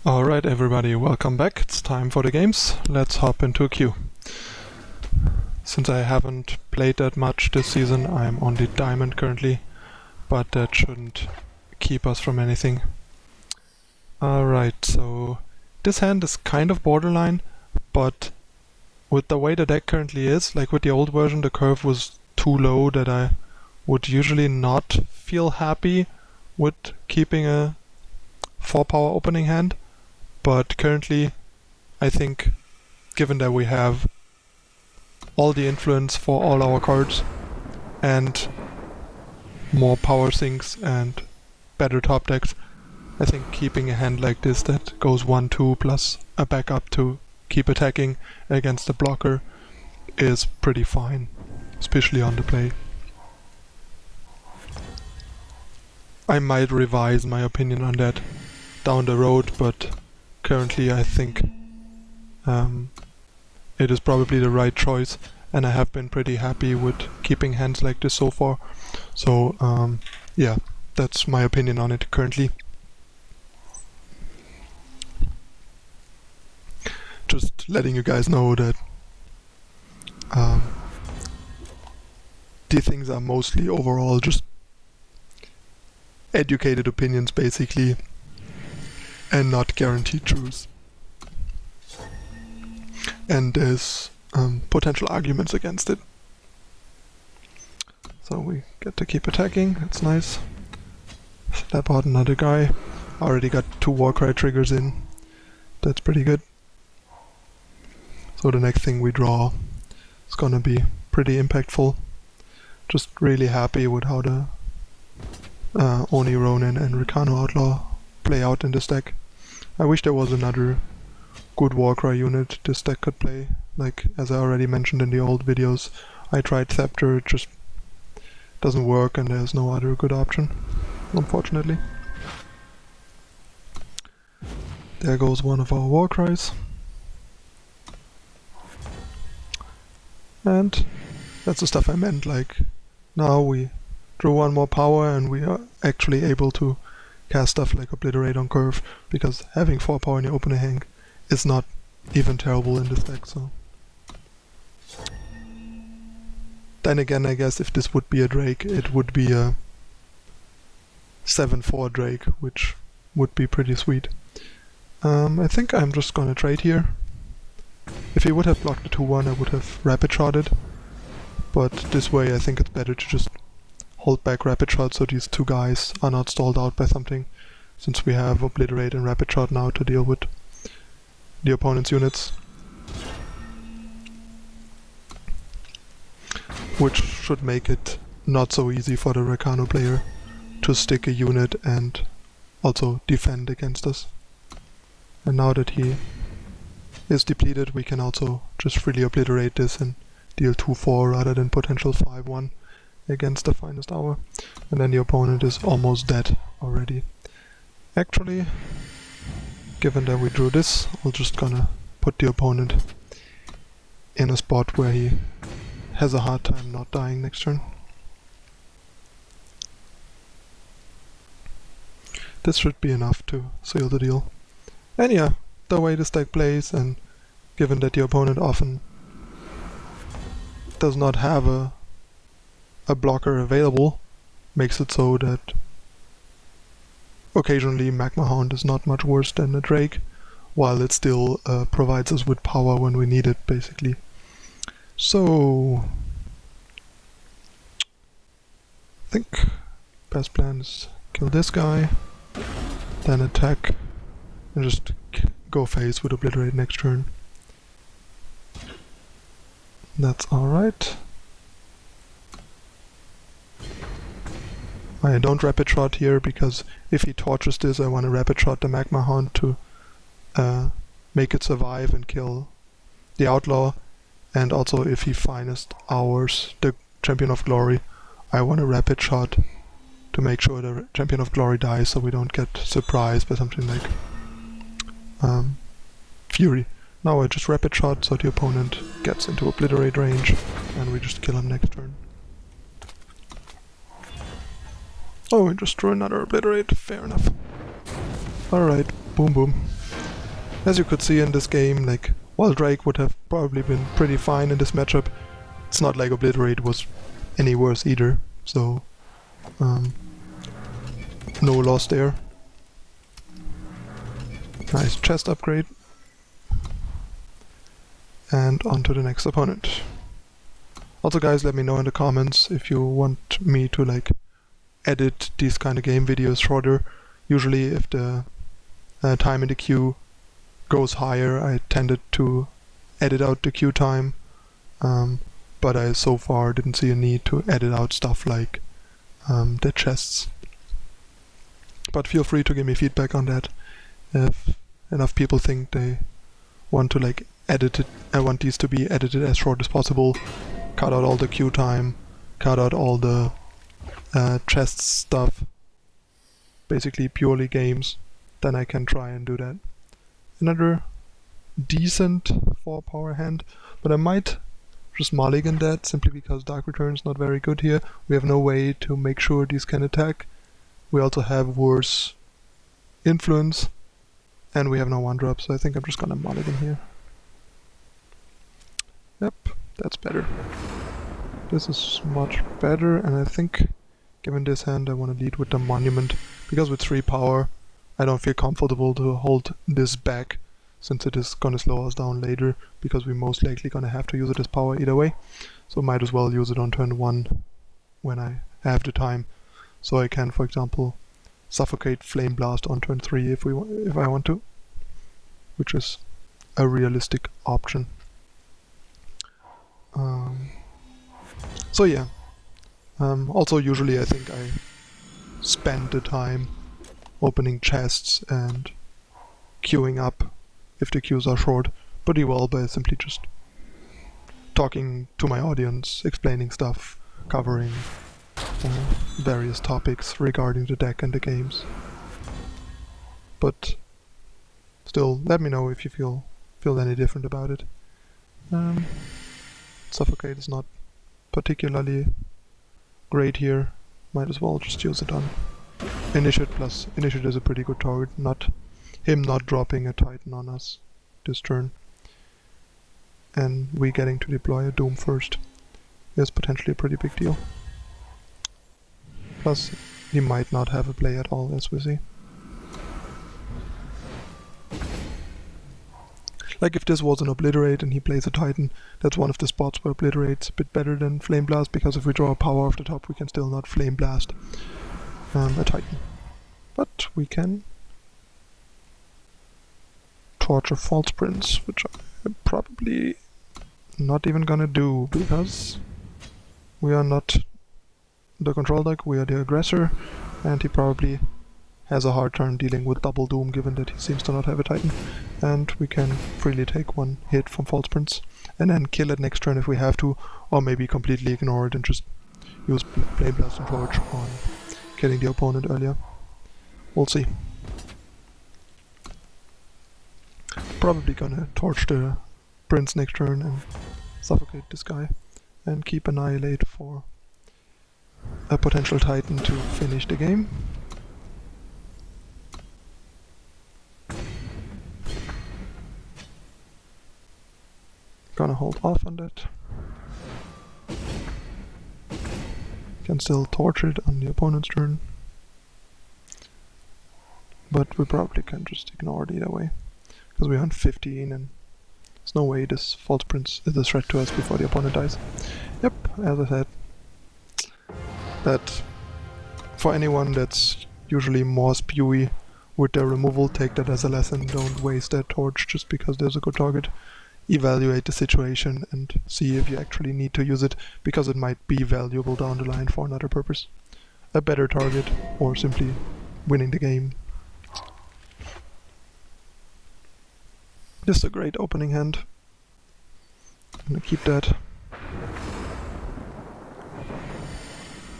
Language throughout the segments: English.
Alright everybody, welcome back. It's time for the games. Let's hop into a queue. Since I haven't played that much this season, I'm on the diamond currently, but that shouldn't keep us from anything. Alright, so this hand is kind of borderline, but with the way the deck currently is, like with the old version, the curve was too low that I would usually not feel happy with keeping a 4-power opening hand. But currently, I think, given that we have all the influence for all our cards and more power sinks and better top decks, I think keeping a hand like this that goes 1-2 plus a backup to keep attacking against the blocker is pretty fine, especially on the play. I might revise my opinion on that down the road, but currently I think it is probably the right choice, and I have been pretty happy with keeping hands like this so far. So yeah, that's my opinion on it currently. Just letting you guys know that these things are mostly overall just educated opinions basically, and not guaranteed truths. And there's potential arguments against it. So we get to keep attacking, that's nice. Slap out another guy. Already got 2 Warcry triggers in. That's pretty good. So the next thing we draw is gonna be pretty impactful. Just really happy with how the Oni Ronin and Ricano Outlaw play out in this deck. I wish there was another good Warcry unit this deck could play. Like, as I already mentioned in the old videos, I tried Thepter, it just doesn't work and there's no other good option, unfortunately. There goes one of our Warcries. And that's the stuff I meant, like, now we drew 1 more power and we are actually able to cast stuff like Obliterate on curve, because having 4 power in your opening hand is not even terrible in this deck, so. Then again, I guess if this would be a Drake, it would be a 7-4 Drake, which would be pretty sweet. I think I'm just gonna trade here. If he would have blocked the 2-1, I would have rapid shotted, but this way I think it's better to just hold back rapid shot so these 2 guys are not stalled out by something, since we have Obliterate and rapid shot now to deal with the opponent's units. Which should make it not so easy for the Ricano player to stick a unit and also defend against us. And now that he is depleted, we can also just freely obliterate this and deal 2-4 rather than potential 5-1 against the finest hour. And then the opponent is almost dead already. Actually, given that we drew this, I'm just gonna put the opponent in a spot where he has a hard time not dying next turn. This should be enough to seal the deal. And yeah, the way this deck plays, and given that the opponent often does not have a blocker available, makes it so that occasionally Magma Hound is not much worse than a Drake, while it still provides us with power when we need it, basically. So I think best plan is kill this guy, then attack, and just go face with Obliterate next turn. That's alright. I don't rapid shot here because if he torches this, I want to rapid shot the Magma Hound to make it survive and kill the Outlaw. And also if he finest ours, the Champion of Glory, I want a rapid shot to make sure the Champion of Glory dies so we don't get surprised by something like Fury. Now I just rapid shot so the opponent gets into Obliterate range and we just kill him next turn. Oh, we just drew another Obliterate, fair enough. Alright, boom boom. As you could see in this game, like, while Drake would have probably been pretty fine in this matchup, it's not like Obliterate was any worse either, so no loss there. Nice chest upgrade. And on to the next opponent. Also guys, let me know in the comments if you want me to like edit these kind of game videos shorter. Usually if the time in the queue goes higher, I tended to edit out the queue time, but I so far didn't see a need to edit out stuff like the chests. But feel free to give me feedback on that. If enough people think they want to like edit it, I want these to be edited as short as possible, cut out all the queue time, cut out all the chests stuff, basically purely games, then I can try and do that. Another decent 4-power hand, but I might just mulligan that simply because Dark Return is not very good here. We have no way to make sure these can attack. We also have worse influence, and we have no 1-drop, so I think I'm just gonna mulligan here. Yep, that's better. This is much better, and I think given this hand I want to lead with the Monument, because with 3 power I don't feel comfortable to hold this back, since it is gonna slow us down later, because we're most likely gonna have to use it as power either way. So might as well use it on turn 1 when I have the time, so I can, for example, suffocate Flame Blast on turn 3 if I want to, which is a realistic option. So yeah, also usually I think I spend the time opening chests and queuing up if the queues are short pretty well by simply just talking to my audience, explaining stuff, covering various topics regarding the deck and the games. But still, let me know if you feel any different about it. Suffocate is not particularly great here. Might as well just use it on Initiate, plus Initiate is a pretty good target, him not dropping a Titan on us this turn. And we getting to deploy a Doom first is potentially a pretty big deal. Plus, he might not have a play at all, as we see. Like if this was an Obliterate and he plays a Titan, that's one of the spots where Obliterate's a bit better than Flame Blast, because if we draw a power off the top we can still not Flame Blast a Titan. But we can Torture False Prince, which I'm probably not even gonna do, because we are not the control deck, we are the aggressor, and he probably has a hard time dealing with double Doom given that he seems to not have a Titan, and we can freely take 1 hit from False Prince and then kill it next turn if we have to, or maybe completely ignore it and just use Flame Blast and Torch on killing the opponent earlier. We'll see. Probably gonna torch the Prince next turn and suffocate this guy and keep Annihilate for a potential Titan to finish the game. Gonna hold off on that. Can still torch it on the opponent's turn, but we probably can just ignore it either way, because we're on 15 and there's no way this False Prince is a threat to us before the opponent dies. Yep, as I said, that for anyone that's usually more spewy with their removal, take that as a lesson. Don't waste that torch just because there's a good target. Evaluate the situation and see if you actually need to use it, because it might be valuable down the line for another purpose. A better target, or simply winning the game. This is a great opening hand. I'm gonna keep that.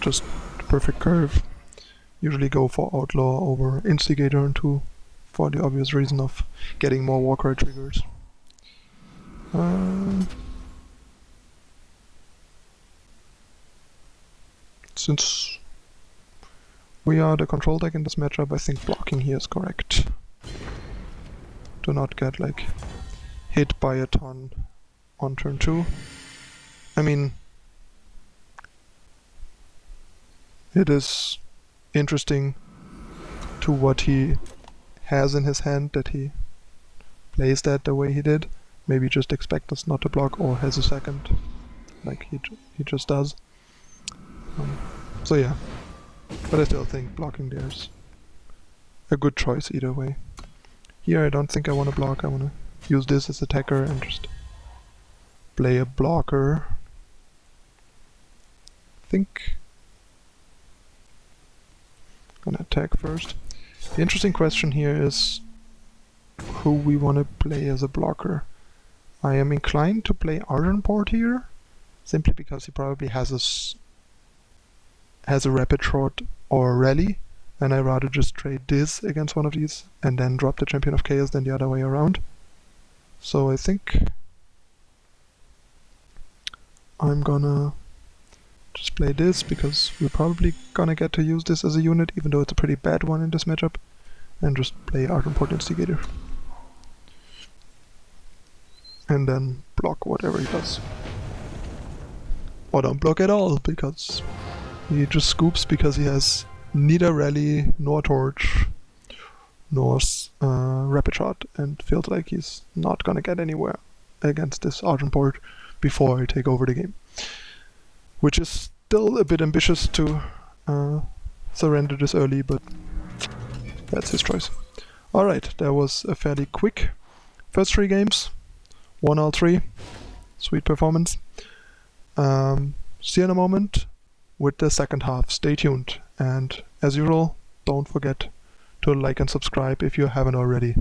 Just the perfect curve. Usually go for Outlaw over Instigator on 2, for the obvious reason of getting more Warcry triggers. Since we are the control deck in this matchup, I think blocking here is correct. to not get like hit by a ton on turn 2. I mean, it is interesting to what he has in his hand that he plays that the way he did. Maybe just expect us not to block or has a second, like he just does. So yeah, but I still think blocking there's a good choice either way. Here I don't think I want to block, I want to use this as attacker and just play a blocker. I think I'm gonna attack first. The interesting question here is who we want to play as a blocker. I am inclined to play Ardenport here, simply because he probably has a rapid shot or rally, and I'd rather just trade this against one of these and then drop the Champion of Chaos than the other way around. So I think I'm gonna just play this, because we're probably gonna get to use this as a unit, even though it's a pretty bad one in this matchup, and just play Ardenport Instigator. And then block whatever he does. Or don't block at all, because he just scoops because he has neither Rally, nor Torch, nor Rapid Shot, and feels like he's not gonna get anywhere against this Ardenport before I take over the game. Which is still a bit ambitious to surrender this early, but that's his choice. Alright, that was a fairly quick first 3 games. Won all 3. Sweet performance. See you in a moment with the second half. Stay tuned. And as usual, don't forget to like and subscribe if you haven't already.